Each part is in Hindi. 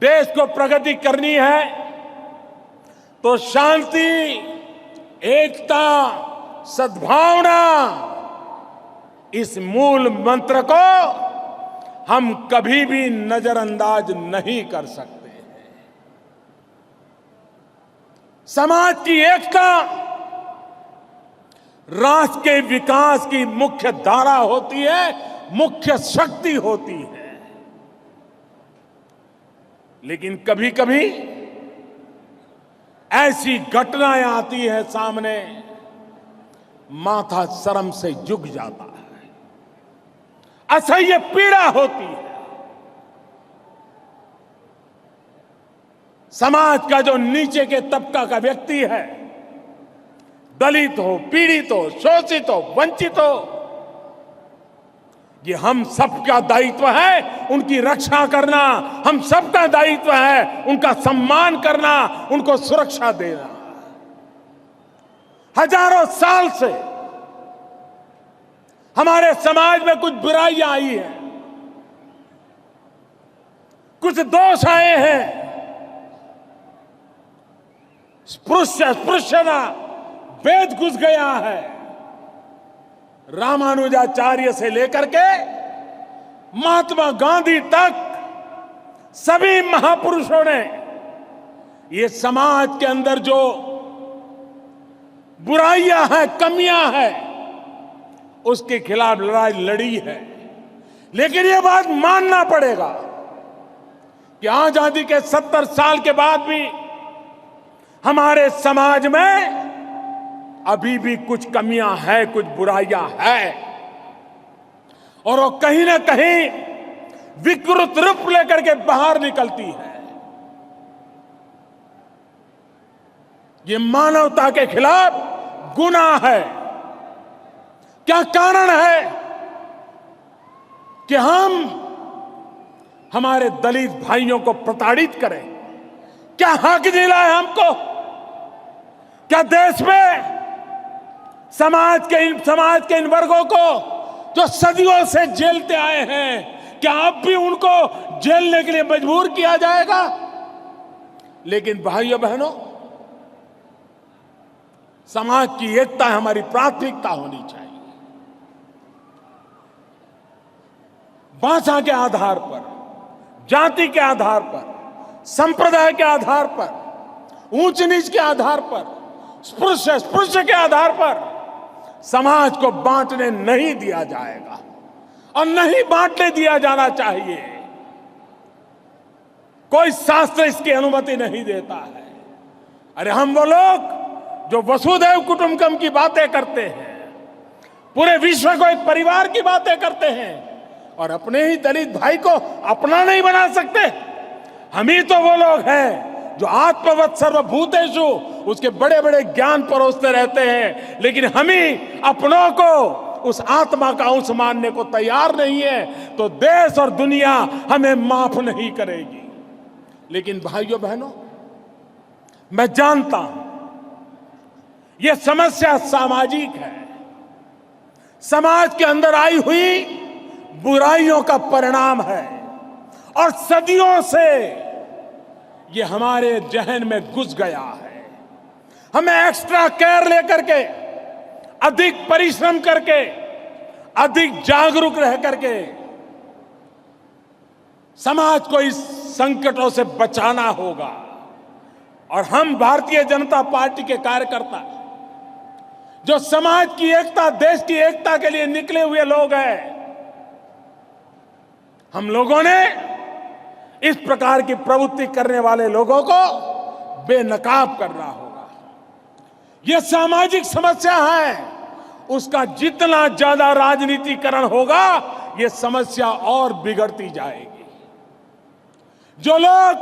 देश को प्रगति करनी है तो शांति, एकता, सद्भावना, इस मूल मंत्र को हम कभी भी नजरअंदाज नहीं कर सकते हैं। समाज की एकता राष्ट्र के विकास की मुख्य धारा होती है, मुख्य शक्ति होती है। लेकिन कभी कभी ऐसी घटनाएं आती है सामने, माथा शर्म से झुक जाता है, असह्य पीड़ा होती है। समाज का जो नीचे के तबका का व्यक्ति है, दलित हो, पीड़ित हो, शोषित हो, वंचित हो, ये हम सबका दायित्व है उनकी रक्षा करना, हम सबका दायित्व है उनका सम्मान करना, उनको सुरक्षा देना। हजारों साल से हमारे समाज में कुछ बुराइयां आई हैं, कुछ दोष आए हैं, स्पृश्यता वेद घुस गया है। रामानुजाचार्य से लेकर के महात्मा गांधी तक सभी महापुरुषों ने ये समाज के अंदर जो बुराइयां हैं, कमियां हैं, उसके खिलाफ लड़ाई लड़ी है। लेकिन ये बात मानना पड़ेगा कि आजादी के 70 साल के बाद भी हमारे समाज में अभी भी कुछ कमियां हैं, कुछ बुराइयां हैं, और वो कहीं ना कहीं विकृत रूप लेकर के बाहर निकलती है। ये मानवता के खिलाफ गुनाह है। क्या कारण है कि हम हमारे दलित भाइयों को प्रताड़ित करें? क्या हक दिला है हमको? क्या देश में समाज के इन वर्गों को जो सदियों से झेलते आए हैं, क्या अब भी उनको झेलने के लिए मजबूर किया जाएगा? लेकिन भाइयों बहनों, समाज की एकता हमारी प्राथमिकता होनी चाहिए। भाषा के आधार पर, जाति के आधार पर, संप्रदाय के आधार पर, ऊंच नीच के आधार पर, स्पृश्य के आधार पर समाज को बांटने नहीं दिया जाएगा और नहीं बांटने दिया जाना चाहिए। कोई शास्त्र इसकी अनुमति नहीं देता है। अरे हम वो लोग जो वसुधैव कुटुंबकम की बातें करते हैं, पूरे विश्व को एक परिवार की बातें करते हैं, और अपने ही दलित भाई को अपना नहीं बना सकते। हम ही तो वो लोग हैं जो आत्मवत् सर्वभूतेषु उसके बड़े बड़े ज्ञान परोसते रहते हैं, लेकिन हम ही अपनों को उस आत्मा का अंश मानने को तैयार नहीं है, तो देश और दुनिया हमें माफ नहीं करेगी। लेकिन भाइयों बहनों, मैं जानता हूं यह समस्या सामाजिक है, समाज के अंदर आई हुई बुराइयों का परिणाम है, और सदियों से ये हमारे जहन में घुस गया है। हमें एक्स्ट्रा केयर लेकर के, अधिक परिश्रम करके, अधिक जागरूक रह करके समाज को इस संकटों से बचाना होगा। और हम भारतीय जनता पार्टी के कार्यकर्ता जो समाज की एकता, देश की एकता के लिए निकले हुए लोग हैं, हम लोगों ने इस प्रकार की प्रवृत्ति करने वाले लोगों को बेनकाब करना होगा। यह सामाजिक समस्या है, उसका जितना ज्यादा राजनीतिकरण होगा, यह समस्या और बिगड़ती जाएगी। जो लोग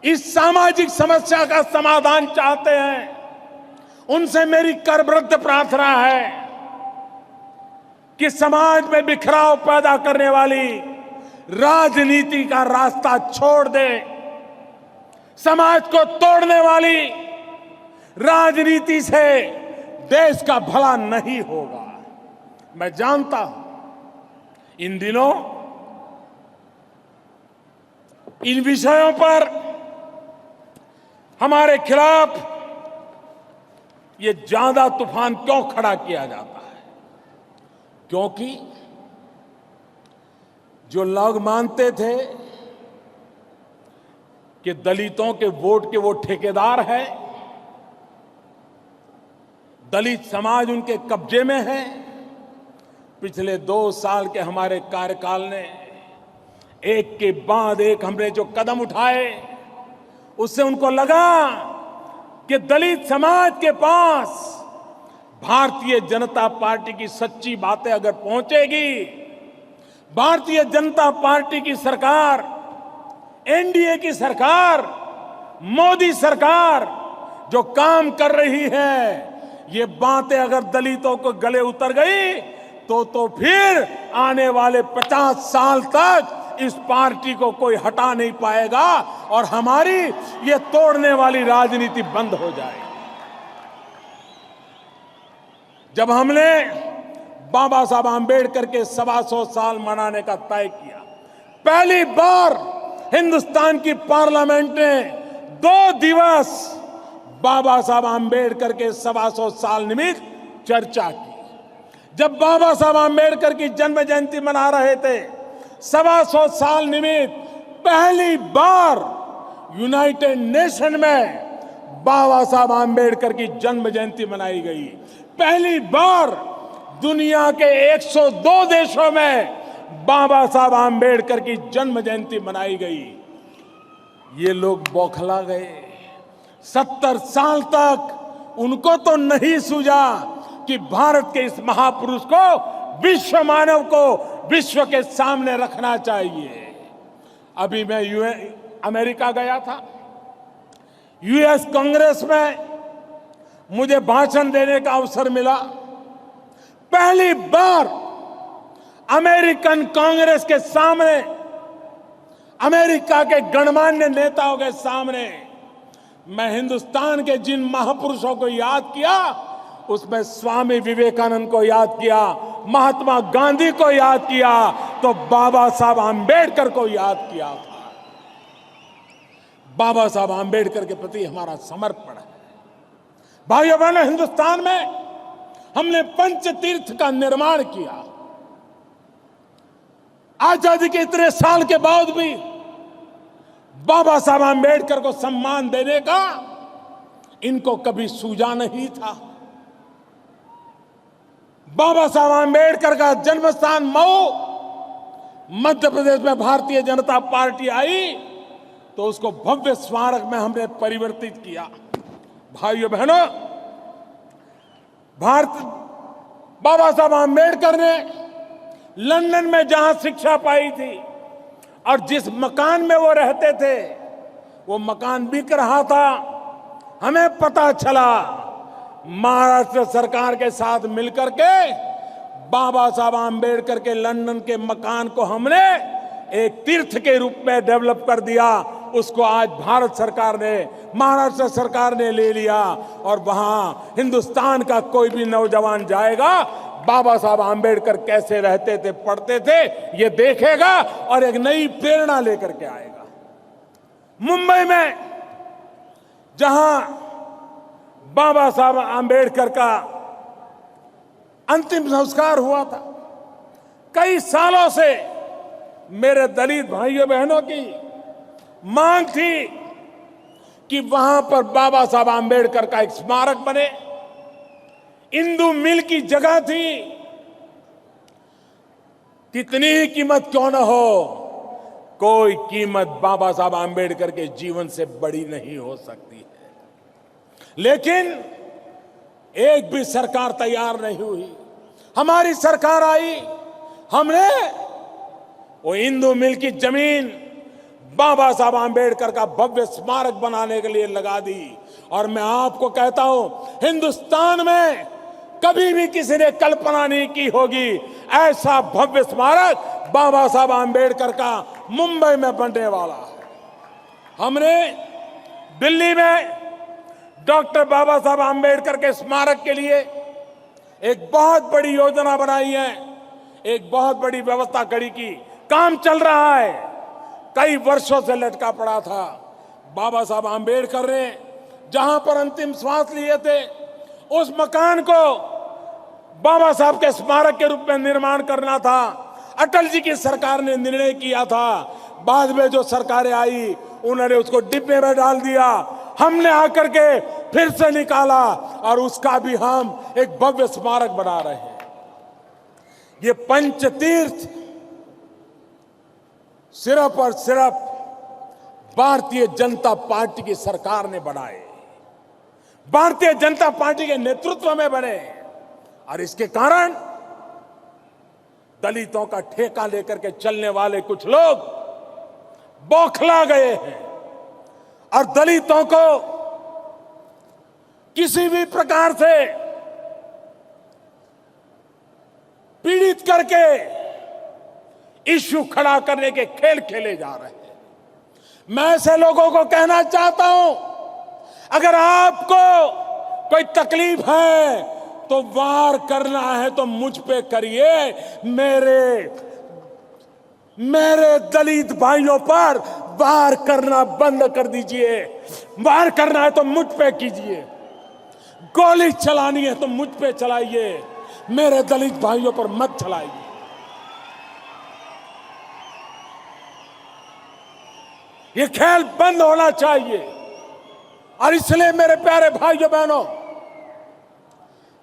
इस सामाजिक समस्या का समाधान चाहते हैं, उनसे मेरी करबद्ध प्रार्थना है कि समाज में बिखराव पैदा करने वाली राजनीति का रास्ता छोड़ दे। समाज को तोड़ने वाली राजनीति से देश का भला नहीं होगा। मैं जानता हूं इन दिनों इन विषयों पर हमारे खिलाफ ये ज्यादा तूफान क्यों खड़ा किया जाता है? क्योंकि जो लोग मानते थे कि दलितों के वोट के वो ठेकेदार है, दलित समाज उनके कब्जे में है, पिछले 2 साल के हमारे कार्यकाल ने एक के बाद एक हमने जो कदम उठाए, उससे उनको लगा कि दलित समाज के पास भारतीय जनता पार्टी की सच्ची बातें अगर पहुंचेगी, भारतीय जनता पार्टी की सरकार, एनडीए की सरकार, मोदी सरकार जो काम कर रही है, ये बातें अगर दलितों को गले उतर गई तो फिर आने वाले 50 साल तक इस पार्टी को कोई हटा नहीं पाएगा और हमारी ये तोड़ने वाली राजनीति बंद हो जाएगी। जब हमने बाबा साहब आंबेडकर के 125 साल मनाने का तय किया, पहली बार हिंदुस्तान की पार्लियामेंट ने 2 दिवस बाबा साहब आंबेडकर के 125 साल निमित्त चर्चा की। जब बाबा साहब आंबेडकर की जन्म जयंती मना रहे थे, 125 साल निमित्त पहली बार यूनाइटेड नेशन में बाबा साहब आंबेडकर की जन्म जयंती मनाई गई। पहली बार दुनिया के 102 देशों में बाबा साहब आंबेडकर की जन्म जयंती मनाई गई। ये लोग बौखला गए। 70 साल तक उनको तो नहीं सूझा कि भारत के इस महापुरुष को, विश्व मानव को विश्व के सामने रखना चाहिए। अभी मैं अमेरिका गया था, यूएस कांग्रेस में मुझे भाषण देने का अवसर मिला। पहली बार अमेरिकन कांग्रेस के सामने, अमेरिका के गणमान्य नेताओं के सामने मैं हिंदुस्तान के जिन महापुरुषों को याद किया, उसमें स्वामी विवेकानंद को याद किया, महात्मा गांधी को याद किया, तो बाबा साहब आंबेडकर को याद किया था। बाबा साहब आंबेडकर के प्रति हमारा समर्पण है। भाइयों बहनों, हिंदुस्तान में हमने पंचतीर्थ का निर्माण किया। आजादी के इतने साल के बाद भी बाबा साहब आंबेडकर को सम्मान देने का इनको कभी सूझा नहीं था। बाबा साहब आंबेडकर का जन्म स्थान मऊ, मध्य प्रदेश में भारतीय जनता पार्टी आई तो उसको भव्य स्मारक में हमने परिवर्तित किया। भाइयों बहनों, बाबा साहब आंबेडकर ने लंदन में जहां शिक्षा पाई थी और जिस मकान में वो रहते थे, वो मकान बिक रहा था। हमें पता चला, महाराष्ट्र सरकार के साथ मिलकर के बाबा साहब आंबेडकर के लंदन के मकान को हमने एक तीर्थ के रूप में डेवलप कर दिया। उसको आज भारत सरकार ने, महाराष्ट्र सरकार ने ले लिया और वहां हिंदुस्तान का कोई भी नौजवान जाएगा, बाबा साहब आंबेडकर कैसे रहते थे, पढ़ते थे, ये देखेगा और एक नई प्रेरणा लेकर के आएगा। मुंबई में जहां बाबा साहब आंबेडकर का अंतिम संस्कार हुआ था, कई सालों से मेरे दलित भाइयों बहनों की मांग थी कि वहां पर बाबा साहब आंबेडकर का एक स्मारक बने। इंदू मिल की जगह थी। कितनी ही कीमत क्यों न हो, कोई कीमत बाबा साहब आंबेडकर के जीवन से बड़ी नहीं हो सकती है। लेकिन एक भी सरकार तैयार नहीं हुई। हमारी सरकार आई, हमने वो इंदू मिल की जमीन बाबा साहब आंबेडकर का भव्य स्मारक बनाने के लिए लगा दी। और मैं आपको कहता हूं, हिंदुस्तान में कभी भी किसी ने कल्पना नहीं की होगी ऐसा भव्य स्मारक बाबा साहब आंबेडकर का मुंबई में बनने वाला है। हमने दिल्ली में डॉक्टर बाबा साहब आंबेडकर के स्मारक के लिए एक बहुत बड़ी योजना बनाई है, एक बहुत बड़ी व्यवस्था खड़ी की। काम चल रहा है, कई वर्षों से लटका पड़ा था। बाबा साहब आंबेडकर ने जहां पर अंतिम श्वास लिए थे, उस मकान को बाबा साहब के स्मारक के रूप में निर्माण करना था। अटल जी की सरकार ने निर्णय किया था। बाद में जो सरकारें आई उन्होंने उसको डिब्बे में डाल दिया। हमने आकर के फिर से निकाला और उसका भी हम एक भव्य स्मारक बना रहे हैं। ये पंचतीर्थ सिर्फ और सिर्फ भारतीय जनता पार्टी की सरकार ने बनाए, भारतीय जनता पार्टी के नेतृत्व में बने। और इसके कारण दलितों का ठेका लेकर के चलने वाले कुछ लोग बौखला गए हैं और दलितों को किसी भी प्रकार से पीड़ित करके इश्यू खड़ा करने के खेल खेले जा रहे हैं। मैं ऐसे लोगों को कहना चाहता हूं, अगर आपको कोई तकलीफ है तो वार करना है तो मुझ पे करिए, मेरे दलित भाइयों पर वार करना बंद कर दीजिए। वार करना है तो मुझ पे कीजिए, गोली चलानी है तो मुझ पे चलाइए, मेरे दलित भाइयों पर मत चलाइए। ये खेल बंद होना चाहिए। और इसलिए मेरे प्यारे भाइयों बहनों,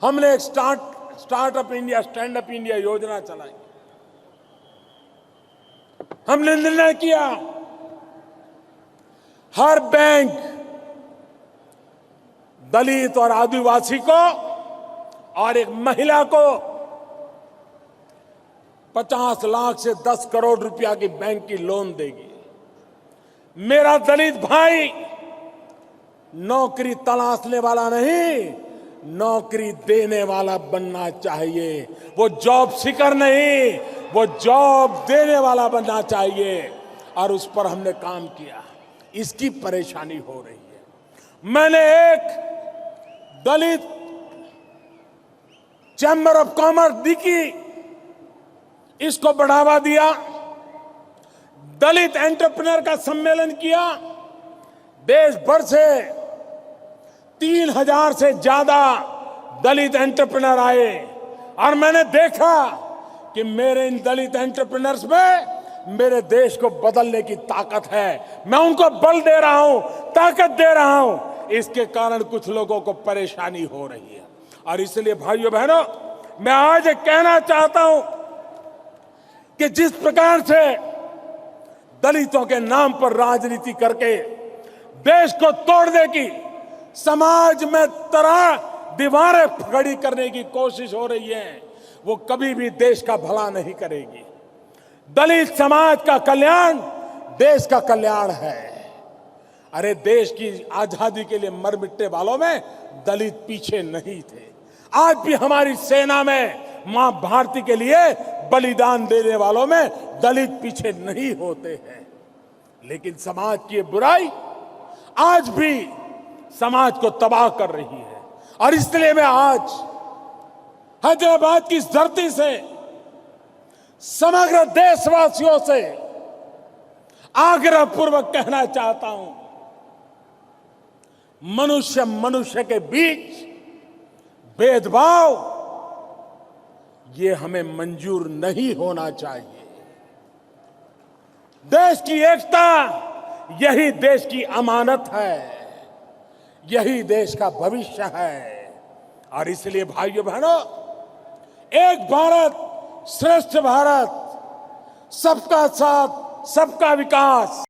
हमने एक startup India, stand up India योजना चलाई। हमने निर्णय किया हर बैंक दलित और आदिवासी को और एक महिला को 50 लाख से 10 करोड़ रुपया की बैंक की लोन देगी। मेरा दलित भाई नौकरी तलाशने वाला नहीं, नौकरी देने वाला बनना चाहिए। वो जॉब सीकर नहीं, वो जॉब देने वाला बनना चाहिए। और उस पर हमने काम किया। इसकी परेशानी हो रही है। मैंने एक दलित चैम्बर ऑफ कॉमर्स दिखी, इसको बढ़ावा दिया। दलित एंटरप्रेन्योर का सम्मेलन किया। देश भर से 3000 से ज्यादा दलित एंटरप्रेन्योर आए और मैंने देखा कि मेरे इन दलित एंटरप्रेन्योर्स में मेरे देश को बदलने की ताकत है। मैं उनको बल दे रहा हूं, ताकत दे रहा हूं। इसके कारण कुछ लोगों को परेशानी हो रही है। और इसलिए भाइयों बहनों, मैं आज कहना चाहता हूं कि जिस प्रकार से दलितों के नाम पर राजनीति करके देश को तोड़ने की, समाज में दीवारें खड़ी करने की कोशिश हो रही है, वो कभी भी देश का भला नहीं करेगी। दलित समाज का कल्याण देश का कल्याण है। अरे देश की आजादी के लिए मर मिटने वालों में दलित पीछे नहीं थे। आज भी हमारी सेना में मां भारती के लिए बलिदान देने वालों में दलित पीछे नहीं होते हैं। लेकिन समाज की बुराई आज भी समाज को तबाह कर रही है। और इसलिए मैं आज हैदराबाद की इस धरती से समग्र देशवासियों से आग्रह पूर्वक कहना चाहता हूं, मनुष्य के बीच भेदभाव ये हमें मंजूर नहीं होना चाहिए। देश की एकता यही देश की अमानत है, यही देश का भविष्य है। और इसलिए भाइयों बहनों, एक भारत श्रेष्ठ भारत, सबका साथ सबका विकास।